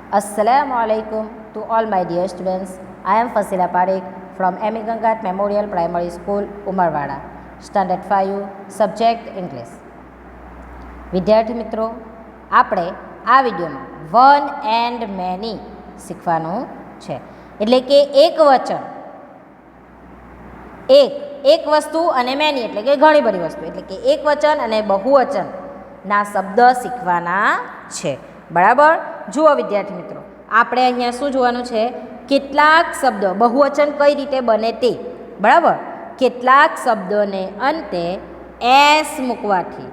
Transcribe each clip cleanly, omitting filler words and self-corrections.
Assalamualaikum to all my dear students. I am Fasila Parekh from M.A. Gangat Memorial Primary School, Umarwada, Standard 5, Subject English. વિદ્યાર્થી મિત્રો, આપણે આ વિડીયોમાં one and many શીખવાનું છે. એટલે કે એક વચન, એક વસ્તુ અને મેની એટલે કે ઘણી બધી વસ્તુ, એટલે કે એક વચન અને બહુવચનના શબ્દ શીખવાના છે. બરાબર. જુઓ વિદ્યાર્થી મિત્રો, આપણે અહીંયા શું જોવાનું છે? કેટલાક શબ્દો બહુવચન કઈ રીતે બને તે. બરાબર. કેટલાક શબ્દોને અંતે એસ મૂકવાથી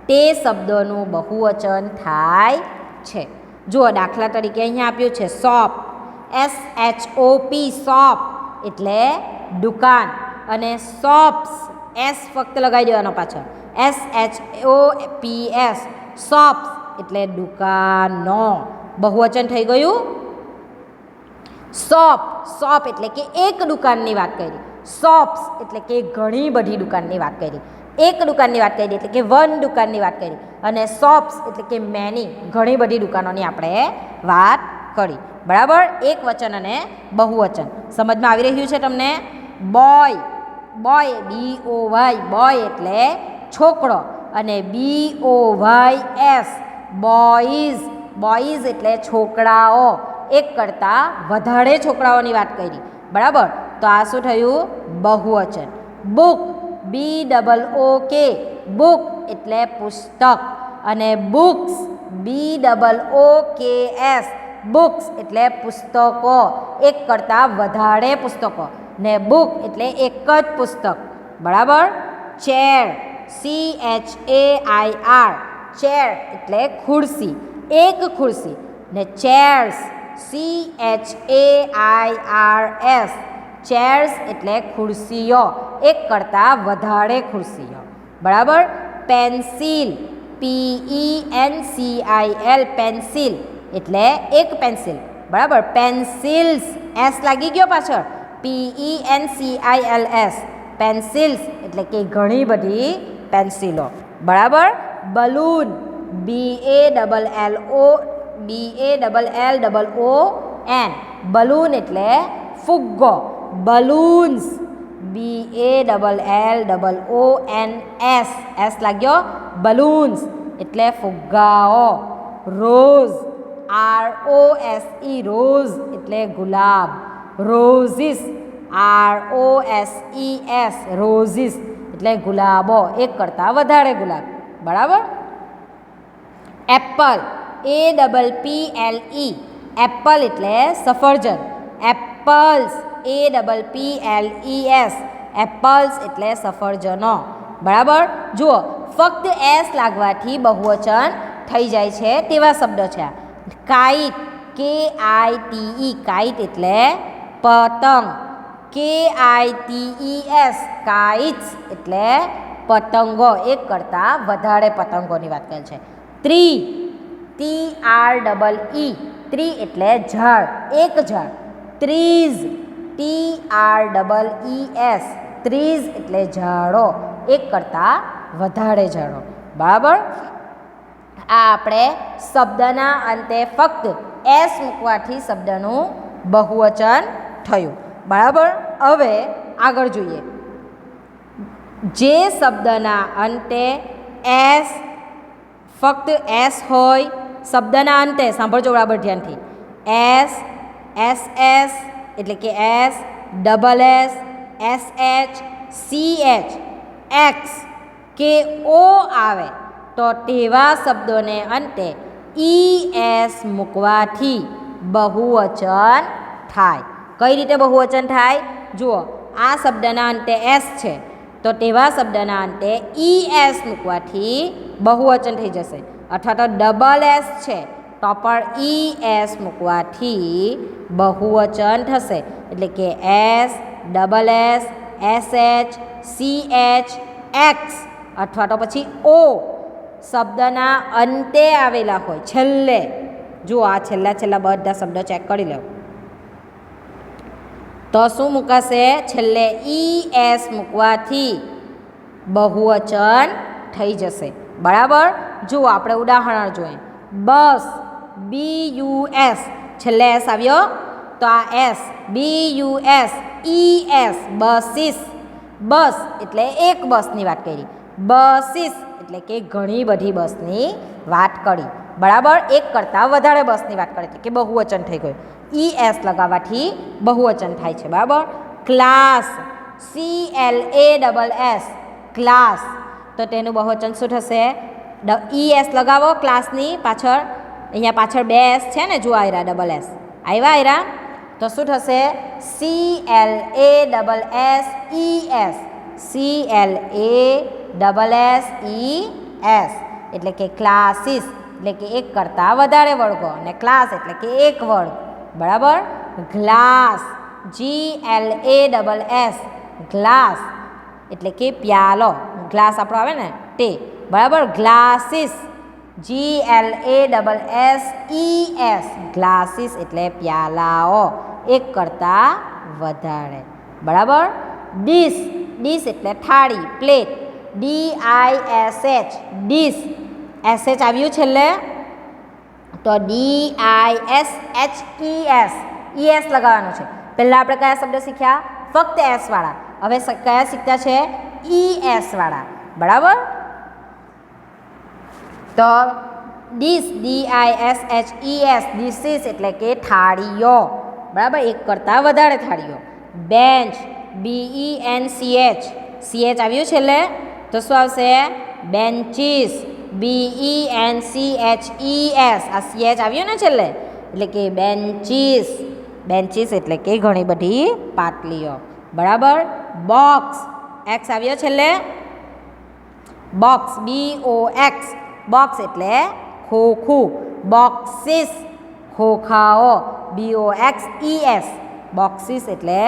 તે શબ્દોનું બહુવચન થાય છે. જુઓ, દાખલા તરીકે અહીંયા આપ્યું છે શોપ, SHOP, શોપ એટલે દુકાન, અને શોપ્સ એસ ફક્ત લગાવી દેવાનો પાછળ, SHOPS, શોપ્સ એટલે દુકાનો. બહુવચન થઈ ગયું. શોપ, શોપ એટલે કે એક દુકાનની વાત કરી. શોપ્સ એટલે કે ઘણી બધી દુકાનની વાત કરી. એક દુકાનની વાત કરી એટલે કે વન દુકાનની વાત કરી, અને શોપ્સ એટલે કે મેની, ઘણી બધી દુકાનોની આપણે વાત કરી. બરાબર. એક વચન અને બહુવચન સમજમાં આવી રહ્યું છે તમને? બોય, બોય BOY, બોય એટલે છોકરો, અને BOYS, બોયઝ, બોયઝ એટલે છોકરાઓ. એક કરતાં વધારે છોકરાઓની વાત કરી. બરાબર. તો આ શું થયું? બહુવચન. બુક, BOOK, બુક એટલે પુસ્તક, અને બુક્સ, BOOKS, બુક્સ એટલે પુસ્તકો. એક કરતાં વધારે પુસ્તકો, ને બુક એટલે એક જ પુસ્તક. બરાબર. ચેર, CHAIR, ચેર એટલે ખુરશી, એક ખુરશી, ને ચેર્સ, CHAIRS, ચેર્સ એટલે ખુરશીઓ, એક કરતાં વધારે ખુરશીઓ. બરાબર. પેન્સિલ, PENCIL, પેન્સિલ એટલે એક પેન્સિલ. બરાબર. પેન્સિલ્સ, S લાગી ગયો પાછળ, PENCILS, પેન્સિલ્સ એટલે કે ઘણી બધી પેન્સિલો. બરાબર. બલૂન, BALLON, બલૂન એટલે ફુગ્ગો. બલૂન્સ, BALLONS, S લાગ્યો, બલૂન્સ એટલે ફુગ્ગાઓ. રોઝ, ROSE, રોઝ એટલે ગુલાબ. રોઝીસ, ROSES, રોઝીસ એટલે ગુલાબો, એક કરતાં વધારે ગુલાબ. બરાબર. એપલ, APPLE, એપલ એટલે સફરજન. એપલ્સ, APPLES, એપલ્સ એટલે સફરજનો. બરાબર. જુઓ, ફક્ત S લાગવાથી બહુવચન થઈ જાય છે તેવા શબ્દો છે. કાઇટ, KITE, કાઇટ એટલે પતંગ. KITES, કાઇટ્સ એટલે પતંગો, એક કરતાં વધારે પતંગોની વાત કરે છે. ટ્રી, TREE, ટ્રી એટલે ઝાડ, એક ઝાડ. ટ્રીઝ, TREES, ટ્રીઝ એટલે ઝાડો, એક કરતાં વધારે ઝાડો. બરાબર. આ આપણે શબ્દના અંતે ફક્ત S મૂકવાથી શબ્દનું બહુવચન થયું. બરાબર. હવે આગળ જોઈએ. જે શબ્દના અંતે S, ફક્ત S હોય, શબ્દના અંતે, સાંભળજો બરાબર ધ્યાનથી, S, SS એટલે કે S, SS, SH, CH, X કે O આવે તો તેવા શબ્દોને અંતે ES મૂકવાથી બહુવચન થાય. કઈ રીતે બહુવચન થાય? જુઓ, આ શબ્દના અંતે S છે તો તેવા શબ્દના અંતે ES મૂકવાથી બહુવચન થઈ જશે. અથવા તો SS છે તો પણ ES મૂકવાથી બહુવચન થશે. એટલે કે S, SS, SH, CH, X અથવા તો પછી O શબ્દના અંતે આવેલા હોય, છેલ્લે. જુઓ, આ છેલ્લા બધા શબ્દો ચેક કરી લો. તો શું મૂકાશે? છેલ્લે ES મૂકવાથી બહુવચન થઈ જશે. બરાબર. જુઓ, આપણે ઉદાહરણ જોઈએ. બસ, BUS, છેલ્લે એસ આવ્યો તો આ એસ BUS ES બસીસ. બસ એટલે એક બસની વાત કરી, બસીસ એટલે કે ઘણી બધી બસની વાત કરી. બરાબર, એક કરતાં વધારે બસની વાત કરી કે બહુવચન થઈ ગયું. ES લગાવવાથી બહુવચન થાય છે. બરાબર, ક્લાસ CLASS ક્લાસ, તો તેનું બહુવચન શું થશે? ES લગાવો ક્લાસની પાછળ, અહીંયા પાછળ 2 S છે ને, જો આવ્યા ડબલ એસ આવ્યા. તો શું થશે? CLASSES એટલે કે ક્લાસીસ એટલે કે એક કરતાં વધારે વર્ગો, અને ક્લાસ એટલે કે એક વર્ગ. બરાબર, ગ્લાસ GLASS ગ્લાસ એટલે કે પ્યાલો, ગ્લાસ આપણો આવે ને તે. બરાબર, ગ્લાસીસ GLASSES ગ્લાસીસ એટલે પ્યાલાઓ, એક કરતાં વધારે. બરાબર, ડીશ ડીશ એટલે થાળી, પ્લેટ, DISH ડીશ, SH આવ્યું છેલ્લે તો DISHES ES લગાવવાનું છે. પહેલાં આપણે કયા શબ્દ શીખ્યા? ફક્ત એસ વાળા. હવે કયા શીખ્યા છે? ES વાળા. બરાબર, તો ડીશ DISHES ડીશીસ એટલે કે થાળીઓ. બરાબર, એક કરતાં વધારે થાળીઓ. બેન્ચ BENCH CH આવ્યું છેલ્લે તો શું આવશે? બેન્ચીસ BENCHES આ CH આવ્યું ને છેલ્લે એટલે કે બેન્ચીસ. બેન્ચીસ એટલે કે ઘણી બધી પાટલીઓ. બરાબર, બોક્સ X આવ્યો છેલ્લે, બોક્સ BOX બોક્સ એટલે ખોખું, બોક્સીસ ખોખાઓ BOXES બોક્સીસ એટલે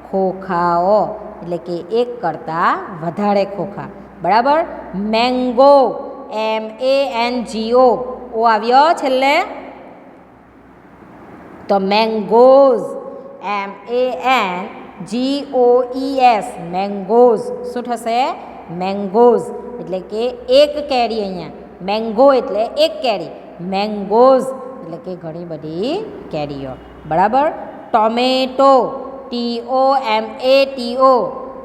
ખોખાઓ એટલે કે એક કરતાં વધારે ખોખા. બરાબર, મેંગો MANGO ઓ આવ્યો છેલ્લે તો મેંગોઝ MANGOES મેંગોઝ. શું થશે? મેંગોઝ એટલે કે એક કેરી. અહીંયા મેંગો એટલે એક કેરી, મેંગોઝ એટલે કે ઘણી બધી કેરીઓ. બરાબર, ટોમેટો TOMATO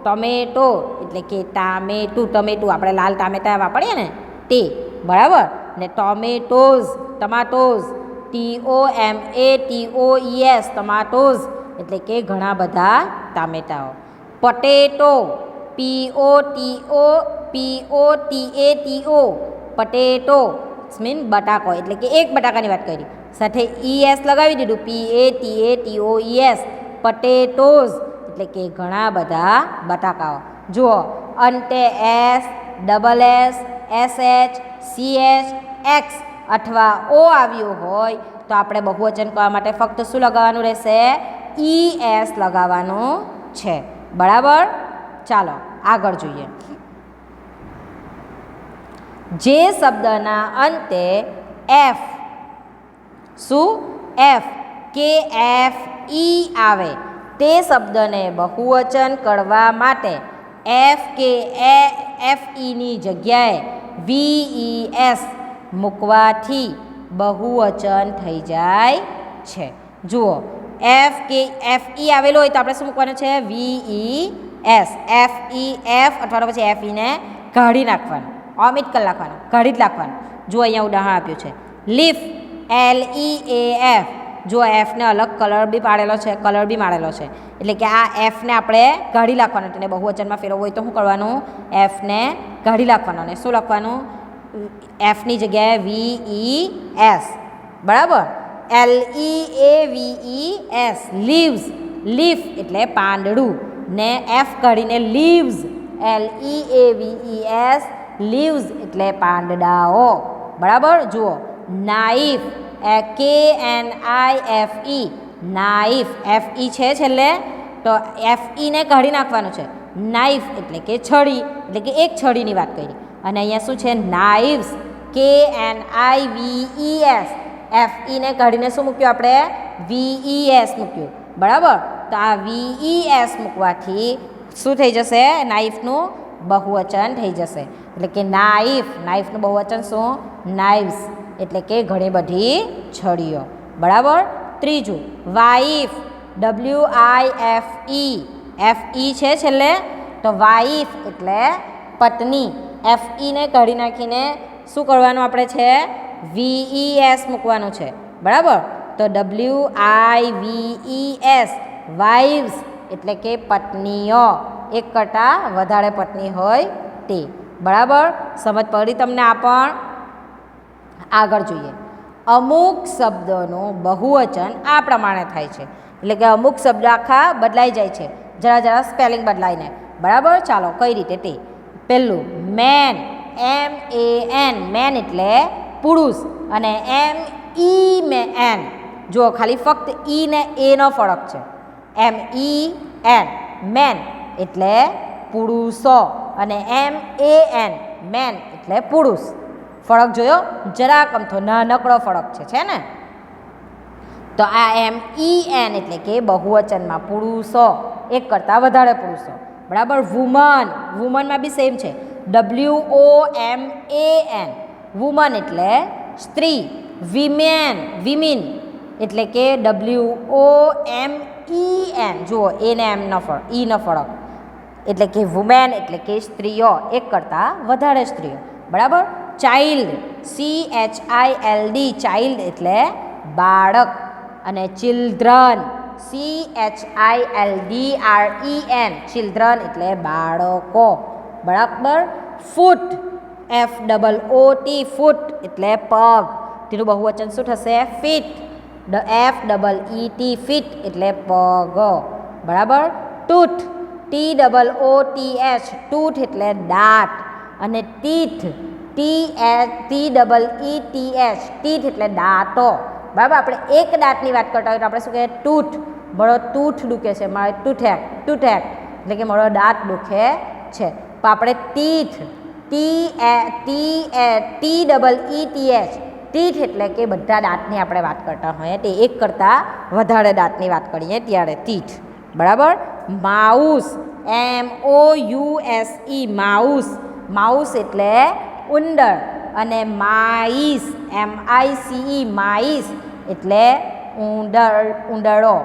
ટોમેટો એટલે કે ટામેટું. ટમેટું આપણે લાલ ટામેટા વાપરીએ ને તે. બરાબર, ને ટોમેટોઝ ટમાટોઝ TOMATOES ટમાટોઝ એટલે કે ઘણા બધા ટામેટાઓ. પટેટો POTATO પટેટો મીન બટાકો એટલે કે એક બટાકાની વાત કરી, સાથે ES લગાવી દીધું PATATOES પટેટોઝ એટલે કે ઘણા બધા બટાકાઓ. જુઓ, અંતે SSS SH CH X અથવા O આવ્યું હોય તો આપણે બહુવચન કરવા માટે ફક્ત શું લગાવવાનું રહેશે? ES લગાવવાનું છે. બરાબર, ચાલો આગળ જોઈએ. જે શબ્દના અંતે F શું FKFE આવે તે શબ્દને બહુવચન કરવા માટે FKFEની જગ્યાએ VES મૂકવાથી બહુવચન થઈ જાય છે. જુઓ, FKFE આવેલો હોય તો આપણે શું મૂકવાનું છે? VES. FEF અથવા પછી FE ને કાઢી નાખવાનું, ઓમિટ કરી નાખવાનું, કાઢી જ નાખવાનું. જુઓ, અહીંયા ઉદાહરણ આપ્યું છે લીફ LEAF. જો એફને અલગ કલર બી પાડેલો છે, કલર બી મારેલો છે, એટલે કે આ એફને આપણે કાઢી નાખવાનું. તેને બહુવચનમાં ફેરવવું હોય તો શું કરવાનું? એફને કાઢી નાખવાનું અને શું લખવાનું? એફની જગ્યાએ VES. બરાબર, LEAVES લીવ્સ. લીફ એટલે પાંદડું ને એફ કાઢીને લીવ્સ LEAVES લીવ્સ એટલે પાંદડાઓ. બરાબર, જુઓ, નાઈફ KNIFE નાઈફ FE છે છેલ્લે તો FE ને કાઢી નાખવાનું છે. નાઈફ એટલે કે છડી એટલે કે એક છડીની વાત કરી, અને અહીંયા શું છે? નાઇવ્સ KNIVES FE ને કાઢીને શું મૂક્યું આપણે? VES મૂક્યું. બરાબર, તો આ VES મૂકવાથી શું થઈ જશે? નાઈફનું બહુવચન થઈ જશે. એટલે કે નાઈફ, નાઈફનું બહુવચન શું? નાઇવ્સ એટલે કે ઘણી બધી છડીઓ. બરાબર, ત્રીજું વાઈફ, WIFE, FE છે છેલ્લે, તો વાઈફ એટલે પત્ની. FE ને કાઢી નાખીને શું કરવાનું આપણે છે, VES મૂકવાનું છે, બરાબર. તો WIVES, વાઇવ્સ એટલે કે પત્નીઓ, એક કરતાં વધારે પત્ની હોય તે, બરાબર. સમજ પડી તમને? આ પણ આગળ જોઈએ. અમુક શબ્દોનું બહુવચન આ પ્રમાણે થાય છે, એટલે કે અમુક શબ્દ આખા બદલાઈ જાય છે, જરા જરા સ્પેલિંગ બદલાઈને, બરાબર. ચાલો કઈ રીતે તે. પહેલું મેન, MAN, મેન એટલે પુરુષ, અને MEN, જુઓ ખાલી ફક્ત E ને A નો ફરક છે. MEN, મેન એટલે પુરુષો, અને MAN, મેન એટલે પુરુષ. ફરક જોયો? જરાક અમથો નાનકડો ફરક છે ને. તો આ MEN એટલે કે બહુવચનમાં પુરુષો, એક કરતાં વધારે પુરુષો, બરાબર. વુમન, વુમનમાં બી સેમ છે, WOMAN, વુમન એટલે સ્ત્રી. વિમેન, વિમિન એટલે કે WOMEN, જુઓ એ ને એમ નો ફરક, E નો ફરક, એટલે કે વુમેન એટલે કે સ્ત્રીઓ, એક કરતાં વધારે સ્ત્રીઓ, બરાબર. ચાઇલ્ડ, CHILD, ચાઇલ્ડ એટલે બાળક, અને ચિલ્ડ્રન, CHILDREN, ચિલ્ડ્રન એટલે બાળકો, બરાબર. ફૂટ, FOOT, ફૂટ એટલે પગ, તેનું બહુવચન શું થશે, ફીટ. FEET, ફીટ એટલે પગ, બરાબર. ટૂથ, TOOTH, ટૂથ એટલે દાંત, અને ટીથ, TEETH, ટીથ એટલે દાંતો, બરાબર. આપણે એક દાંતની વાત કરતા હોય તો આપણે શું કહીએ, ટૂથ. મારો ટૂથ દુખે છે, મારે ટૂથેક એટલે કે મારો દાંત દુખે છે. તો આપણે ટીથ, TEETH, ટીથ એટલે કે બધા દાંતની આપણે વાત કરતા હોઈએ, તે એક કરતાં વધારે દાંતની વાત કરીએ ત્યારે ટીથ, બરાબર. માઉસ, MOUSE, માઉસ, માઉસ એટલે ઉંદર, અને માઈસ, MICE, માઈસ એટલે ઉંદરો,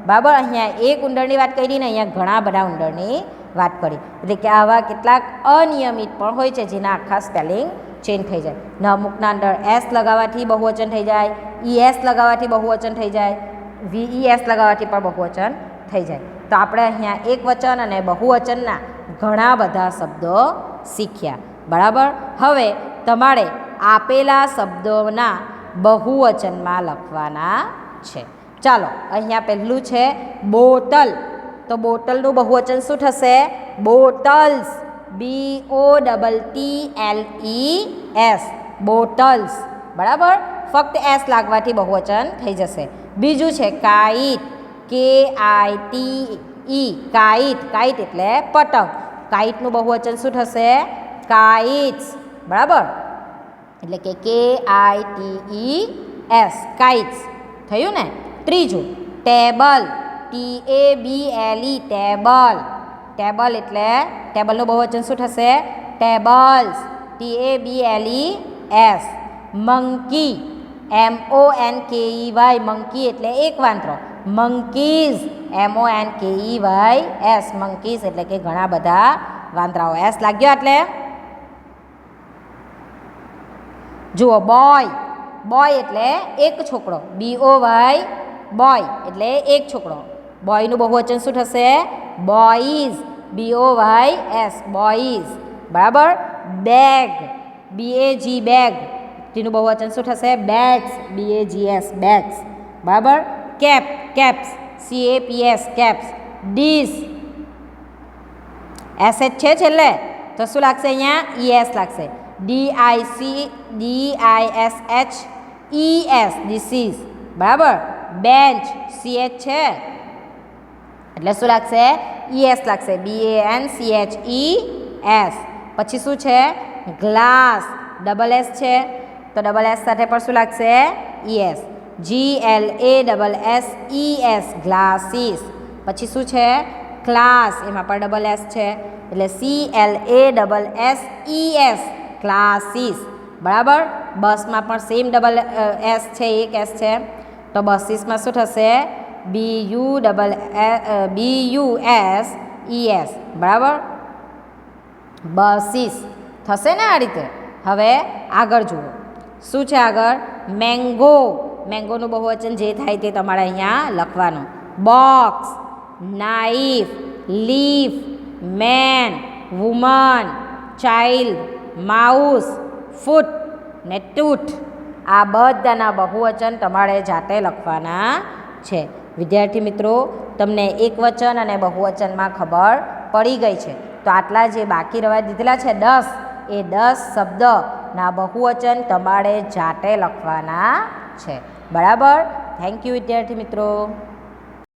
બરાબર. અહીંયા એક ઉંદરની વાત કરી ને અહીંયા ઘણા બધા ઉંદરની વાત કરી, એટલે કે આવા કેટલાક અનિયમિત પણ હોય છે જેના આખા સ્પેલિંગ ચેન્જ થઈ જાય. ને અમુકના અંદર S લગાવવાથી બહુવચન થઈ જાય, ES લગાવવાથી બહુવચન થઈ જાય, VES લગાવવાથી પણ બહુવચન થઈ જાય. તો આપણે અહીંયા એક વચન અને બહુવચનના ઘણા બધા શબ્દો શીખ્યા, બરાબર. હવે તમારે આપેલા શબ્દોના બહુવચનમાં લખવાના છે. ચાલો, અહીંયા પહેલું છે બોટલ, તો બોટલનું બહુવચન શું થશે, બોટલ્સ, BOTTLES, બોટલ્સ, બરાબર. ફક્ત S લાગવાથી બહુવચન થઈ જશે. બીજું છે કાઇટ, KITE, કાઇટ, કાઇટ એટલે પતંગ, કાઇટનું બહુવચન શું થશે, કાઇટ્સ, બરાબર. એટલે કે KITES, કાઇટ્સ થયું ને. ત્રીજું ટેબલ, TABLE, ટેબલ, ટેબલ એટલે ટેબલનું બહુવચન શું થશે, tables, TABLES. Monkey, MONKEY, monkey એટલે એક વાંદરો, મંકીઝ, MONKEYS, મંકીઝ એટલે કે ઘણા બધા વાંદરાઓ. S લાગ્યો એટલે જુઓ. બોય, બોય એટલે એક છોકરો, BOY, બોય એટલે એક છોકરો, બોયનું બહુવચન શું થશે, બોયઝ, BOYS, બોયઝ, બરાબર. બેગ, BAG, બેગ, તેનું બહુવચન શું થશે, બેગ્સ, BAGS, બેગ્સ, બરાબર. Cap, caps, CAPS, caps. Dish, SH છે છેલ્લે તો શું લાગશે, અહીંયા ES લાગશે, DISH ES, ડીસીસ, બરાબર. બેન્ચ, CH છે એટલે શું લાગશે, ES લાગશે, BANCHES. પછી શું છે, ગ્લાસ, SS છે તો SS સાથે પણ શું લાગશે, ES, GLASSES, ગ્લાસીસ. પછી શું છે, ક્લાસ, એમાં પણ SS છે એટલે CLASSES, ક્લાસીસ, બરાબર. બસમાં પણ સેમ S છે, એક S છે. તો બસીસમાં શું થશે? BUSES, બરાબર? બસીસ થશે ને આ રીતે. હવે આગળ જુઓ શું છે આગળ? મેંગો. મેંગોનું બહુવચન જે થાય તે તમારે અહીંયા લખવાનું. Box, knife, leaf, man, woman, child, mouse, foot ને ટૂથ. આ બધાના બહુવચન તમારે જાતે લખવાના છે. વિદ્યાર્થી મિત્રો, તમને એકવચન અને બહુવચનમાં ખબર પડી ગઈ છે. તો આટલા જે બાકી રહેવા દીધેલા છે 10, એ 10 શબ્દના બહુવચન તમારે જાતે લખવાના છે. બરાબર? થેન્ક યુ વિદ્યાર્થી મિત્રો.